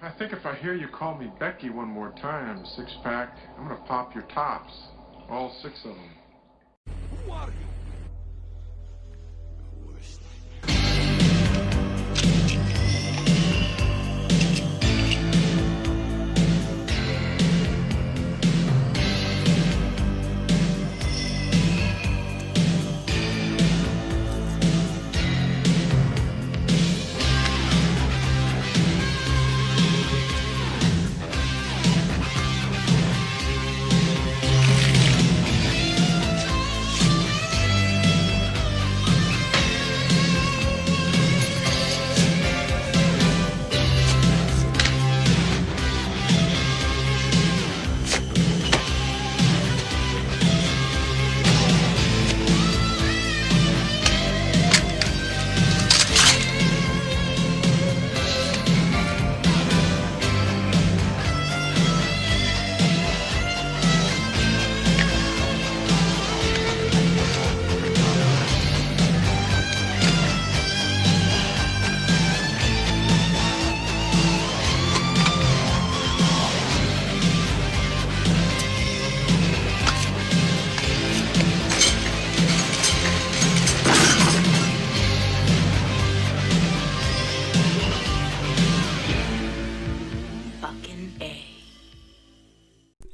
I think if I hear you call me Becky one more time, six-pack, I'm gonna pop your tops. All six of them. Who are you?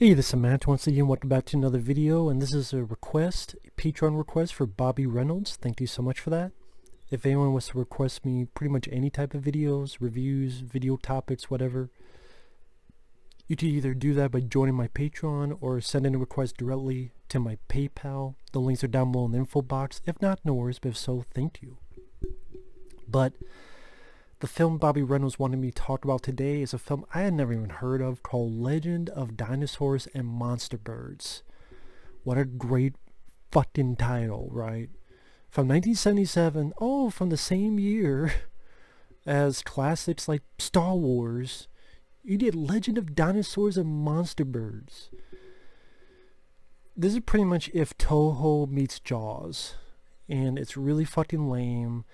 Hey, this is Matt once again. Welcome back to another video, and this is a request, a Patreon request for Bobby Reynolds. Thank you so much for that. If anyone wants to request me pretty much any type of videos, reviews, video topics, whatever, you can either do that by joining my Patreon or send in a request directly to my PayPal. The links are down below in the info box. If not, no worries, but if so, thank you. But the film Bobby Reynolds wanted me to talk about today is a film I had never even heard of called Legend of Dinosaurs and Monster Birds. What a great fucking title, right? From 1977, from the same year as classics like Star Wars, you did Legend of Dinosaurs and Monster Birds. This is pretty much if Toho meets Jaws, and it's really fucking lame.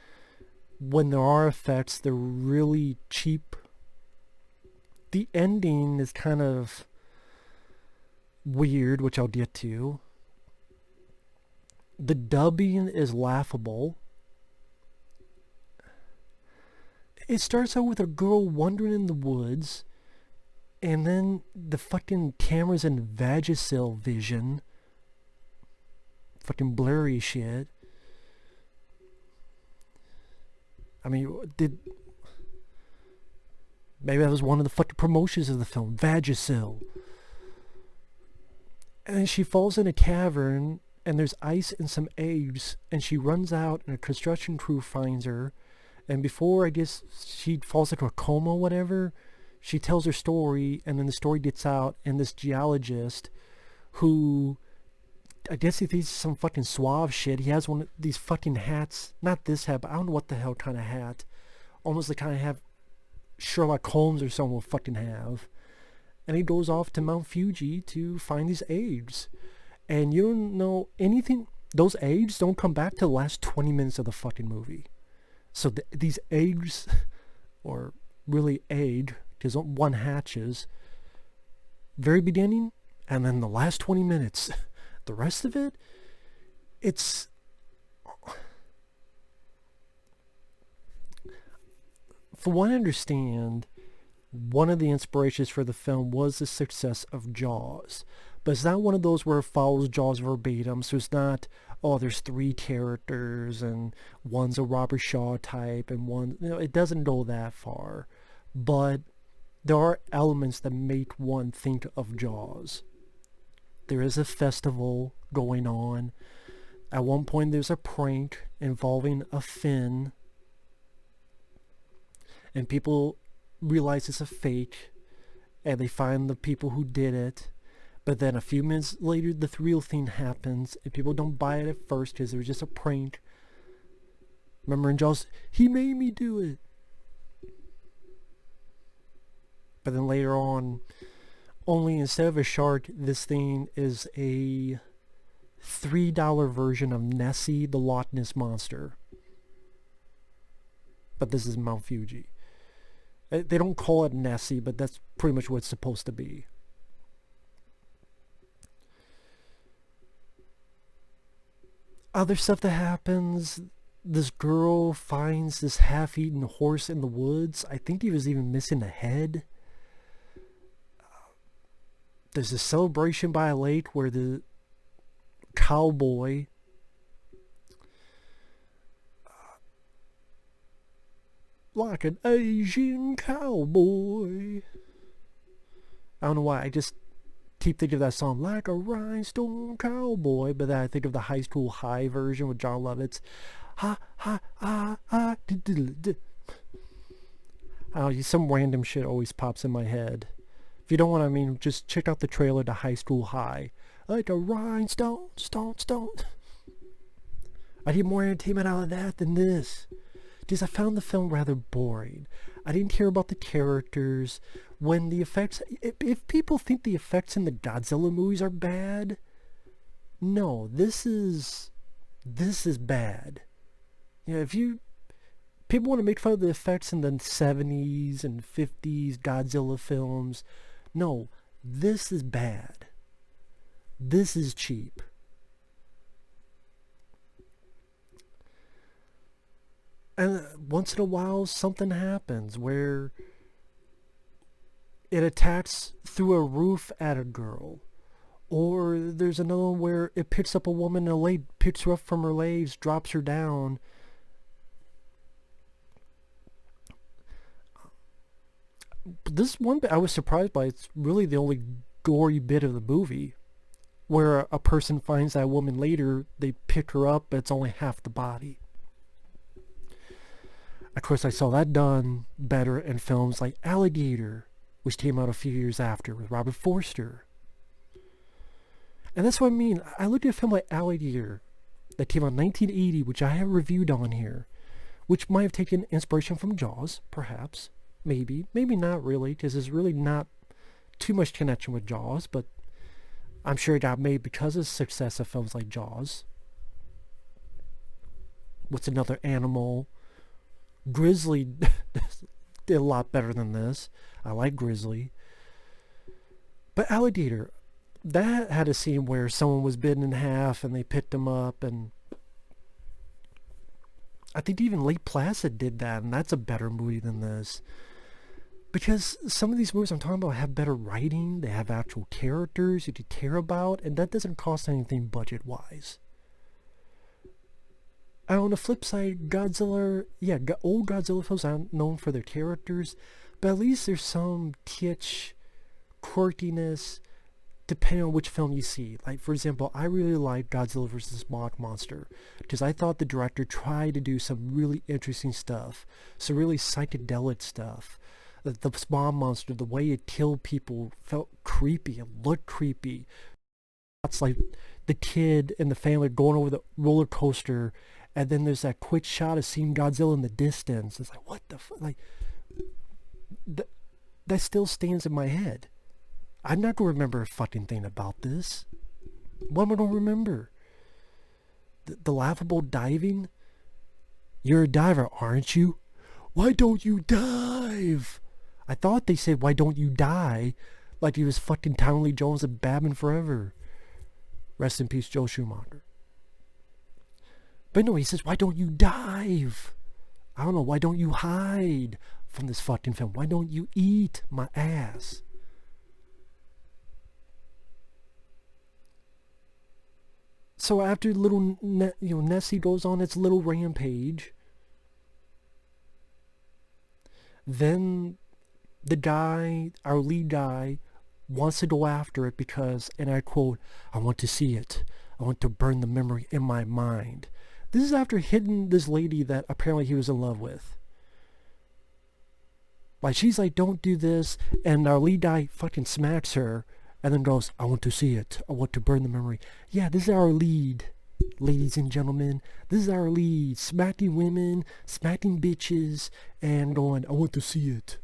When there are effects, they're really cheap. The ending is kind of weird, which I'll get to. The dubbing is laughable. It starts out with a girl wandering in the woods, and then the fucking camera's in Vagisil vision. Fucking blurry shit. I mean, maybe that was one of the fucking promotions of the film, Vagisil. And then she falls in a cavern, and there's ice and some eggs, and she runs out, and a construction crew finds her. And before, I guess, she falls into a coma or whatever, she tells her story, and then the story gets out, and this geologist, who, I guess he thinks some fucking suave shit. He has one of these fucking hats. Not this hat, but I don't know what the hell kind of hat. Almost the kind of hat Sherlock Holmes or someone will fucking have. And he goes off to Mount Fuji to find these eggs. And you don't know anything. Those eggs don't come back to the last 20 minutes of the fucking movie. So these eggs, or really egg, because one hatches, very beginning, and then the last 20 minutes. The rest of it, it's... From what I understand, one of the inspirations for the film was the success of Jaws. But it's not one of those where it follows Jaws verbatim, so it's not, there's three characters, and one's a Robert Shaw type, and one... it doesn't go that far. But there are elements that make one think of Jaws. There is a festival going on. At one point there's a prank involving a fin. And people realize it's a fake. And they find the people who did it. But then a few minutes later the real thing happens. And people don't buy it at first because it was just a prank. Remember in Jaws, he made me do it. But then later on, only instead of a shark, this thing is a $3 version of Nessie the Loch Ness Monster. But this is Mount Fuji. They don't call it Nessie, but that's pretty much what it's supposed to be. Other stuff that happens, this girl finds this half-eaten horse in the woods. I think he was even missing a head. There's a celebration by a lake where the cowboy like an Asian cowboy. I don't know why, I just keep thinking of that song, like a rhinestone cowboy, but then I think of the High School High version with John Lovitz. Ha ha ha ha. Some random shit always pops in my head. If you don't want to, just check out the trailer to High School High. Like a rhinestone, stone. I need more entertainment out of that than this. Because I found the film rather boring. I didn't care about the characters. When the effects... If people think the effects in the Godzilla movies are bad... No, this is bad. You know, if you... People want to make fun of the effects in the 70s and 50s Godzilla films. No, this is bad. This is cheap. And once in a while, something happens where it attacks through a roof at a girl. Or there's another one where it picks up a woman in a lake, picks her up from her legs, drops her down. This one bit I was surprised by. It's really the only gory bit of the movie. Where a person finds that woman later, they pick her up, but it's only half the body. Of course, I saw that done better in films like Alligator, which came out a few years after with Robert Forster. And that's what I mean. I looked at a film like Alligator that came out in 1980, which I have reviewed on here, which might have taken inspiration from Jaws, perhaps. Maybe not really, because there's really not too much connection with Jaws, but I'm sure it got made because of the success of films like Jaws. What's another animal? Grizzly did a lot better than this. I like Grizzly. But Alligator, that had a scene where someone was bitten in half and they picked him up, and I think even Lake Placid did that, and that's a better movie than this. Because some of these movies I'm talking about have better writing, they have actual characters you could care about, and that doesn't cost anything budget-wise. And on the flip side, Godzilla, old Godzilla films aren't known for their characters, but at least there's some kitsch, quirkiness, depending on which film you see. Like, for example, I really like Godzilla vs. Monster, because I thought the director tried to do some really interesting stuff, some really psychedelic stuff. The smog monster, the way it killed people felt creepy, it looked creepy. It's like the kid and the family going over the roller coaster, and then there's that quick shot of seeing Godzilla in the distance. It's like, what the fuck? Like, that still stands in my head. I'm not going to remember a fucking thing about this. What am I going to remember? The laughable diving? You're a diver, aren't you? Why don't you dive? I thought they said, why don't you die? Like he was fucking Tommy Lee Jones and Batman Forever. Rest in peace, Joe Schumacher. But no, he says, why don't you dive? I don't know, why don't you hide from this fucking film? Why don't you eat my ass? So after little, Nessie goes on its little rampage, then the guy, our lead guy, wants to go after it because, and I quote, I want to see it. I want to burn the memory in my mind. This is after hitting this lady that apparently he was in love with. Like, she's like, don't do this, and our lead guy fucking smacks her, and then goes, I want to see it. I want to burn the memory. Yeah, this is our lead, ladies and gentlemen. This is our lead. Smacking women, smacking bitches, and going, I want to see it.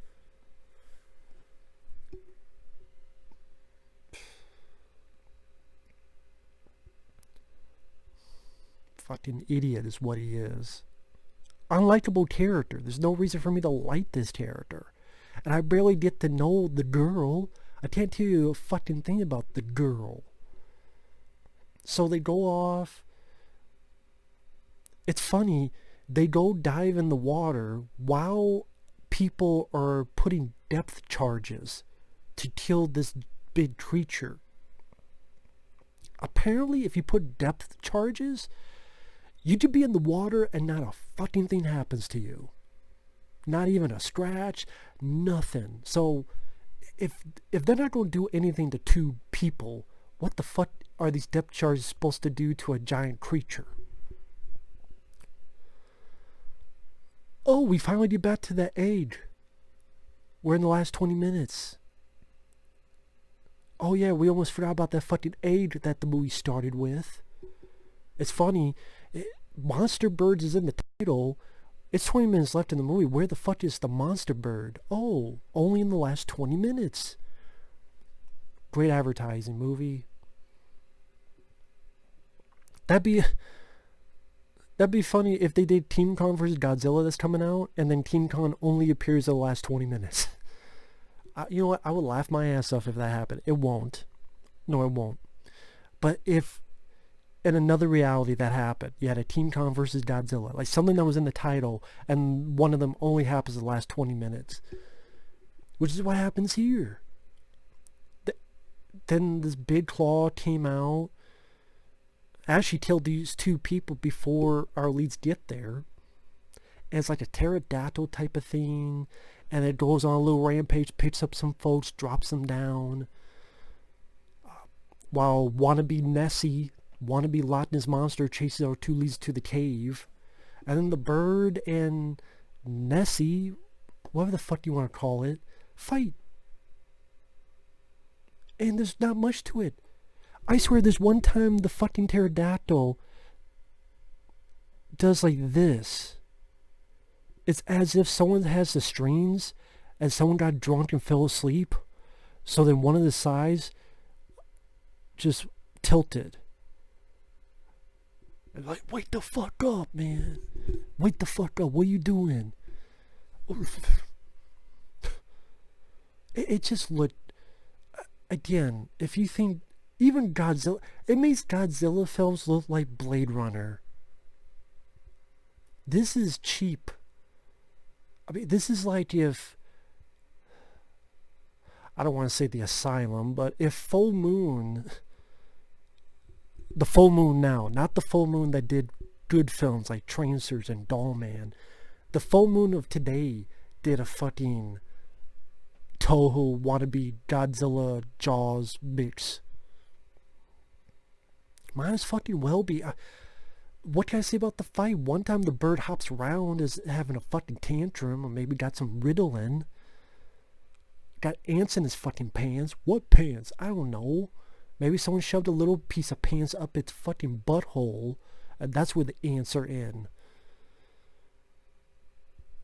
Fucking idiot is what he is. Unlikable character. There's no reason for me to like this character. And I barely get to know the girl. I can't tell you a fucking thing about the girl. So they go off. It's funny. They go dive in the water while people are putting depth charges to kill this big creature. Apparently, if you put depth charges, you could be in the water and not a fucking thing happens to you. Not even a scratch, nothing. So, if they're not going to do anything to two people, what the fuck are these depth charges supposed to do to a giant creature? Oh, we finally get back to that age. We're in the last 20 minutes. Oh yeah, we almost forgot about that fucking age that the movie started with. It's funny. Monster Birds is in the title. It's 20 minutes left in the movie. Where the fuck is the monster bird? Oh, only in the last 20 minutes. Great advertising movie. That'd be funny if they did King Kong vs. Godzilla that's coming out, and then King Kong only appears in the last 20 minutes. You know what? I would laugh my ass off if that happened. It won't. No, it won't. But if in another reality that happened, you had a King Kong versus Godzilla, like something that was in the title, and one of them only happens in the last 20 minutes, which is what happens here. Then this big claw came out. Actually killed these two people before our leads get there. And it's like a pterodactyl type of thing. And it goes on a little rampage, picks up some folks, drops them down. While wannabe Nessie, wannabe Loch Ness Monster chases our two leads to the cave. And then the bird and Nessie, whatever the fuck you want to call it, fight. And there's not much to it. I swear there's one time the fucking pterodactyl does like this. It's as if someone has the strings and someone got drunk and fell asleep. So then one of the sides just tilted. And like, wake the fuck up, man. Wake the fuck up. What are you doing? It just looked... Again, if you think... Even Godzilla... It makes Godzilla films look like Blade Runner. This is cheap. I mean, this is like if... I don't want to say the Asylum, but if Full Moon... The Full Moon now, not the Full Moon that did good films like Trancers and Doll Man. The Full Moon of today did a fucking Toho wannabe Godzilla Jaws mix. Might as fucking well be. What can I say about the fight? One time the bird hops around is having a fucking tantrum, or maybe got some Ritalin. Got ants in his fucking pants. What pants? I don't know. Maybe someone shoved a little piece of pants up its fucking butthole, and that's where the ants are in.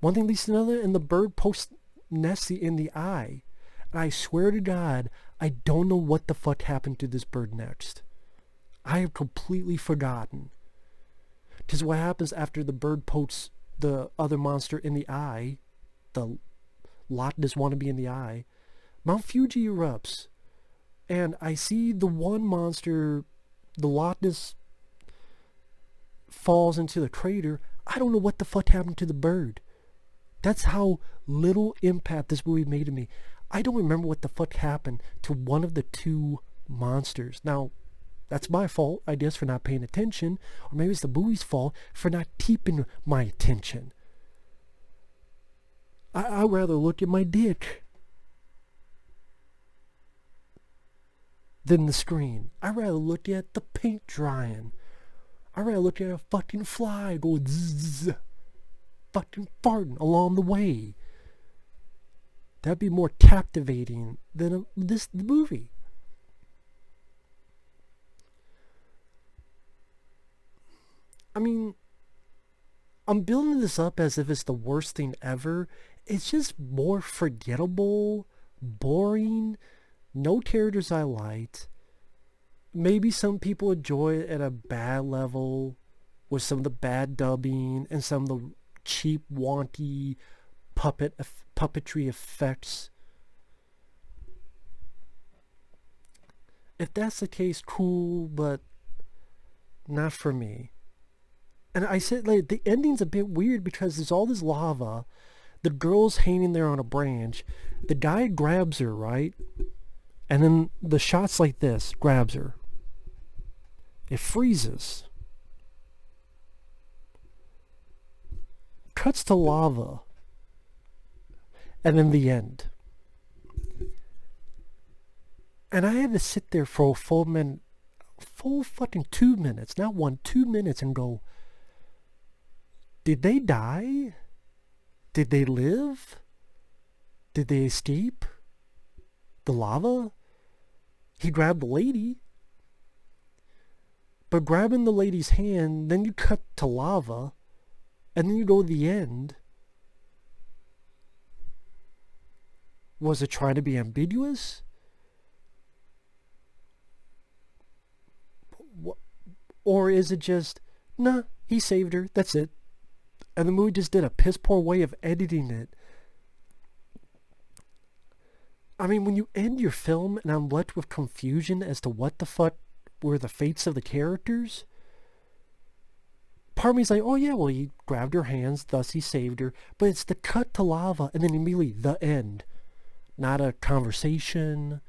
One thing leads to another, and the bird pokes Nessie in the eye. And I swear to God, I don't know what the fuck happened to this bird next. I have completely forgotten. Because what happens after the bird pokes the other monster in the eye, the Loch Ness wannabe in the eye, Mount Fuji erupts. And I see the one monster, the Loch Ness, falls into the crater. I don't know what the fuck happened to the bird. That's how little impact this movie made to me. I don't remember what the fuck happened to one of the two monsters. Now, that's my fault, I guess, for not paying attention. Or maybe it's the movie's fault for not keeping my attention. I'd rather look at my dick than the screen. I'd rather look at the paint drying. I'd rather look at a fucking fly going zzz, fucking farting along the way. That'd be more captivating than the movie. I mean, I'm building this up as if it's the worst thing ever. It's just more forgettable, boring, no characters I liked. Maybe some people enjoy it at a bad level with some of the bad dubbing and some of the cheap, wonky puppetry effects. If that's the case, cool, but not for me. And I said, like, the ending's a bit weird because there's all this lava. The girl's hanging there on a branch. The guy grabs her, right? And then the shot's like this, grabs her. It freezes. Cuts to lava. And then the end. And I had to sit there for a full fucking 2 minutes, not 1, 2 minutes, and go, did they die? Did they live? Did they escape the lava? He grabbed the lady. But grabbing the lady's hand, then you cut to lava, and then you go to the end. Was it trying to be ambiguous? Or is it just, nah, he saved her, that's it. And the movie just did a piss poor way of editing it. I mean, when you end your film and I'm left with confusion as to what the fuck were the fates of the characters, part of me's like, oh yeah, well, he grabbed her hands, thus he saved her. But it's the cut to lava and then immediately the end. Not a conversation,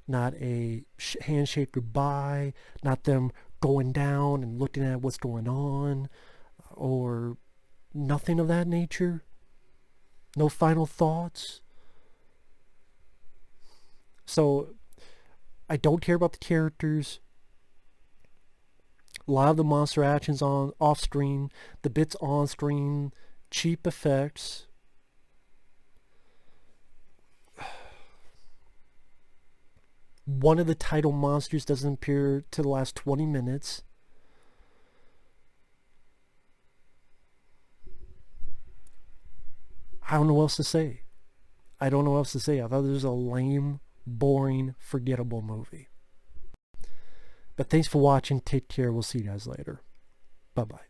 not a handshake goodbye, not them going down and looking at what's going on, or nothing of that nature. No final thoughts. So I don't care about the characters. A lot of the monster actions on off screen, the bits on screen, cheap effects. One of the title monsters doesn't appear to the last 20 minutes. I don't know what else to say. I don't know what else to say. I thought it was a lame, boring, forgettable movie. But thanks for watching. Take care. We'll see you guys later. Bye-bye.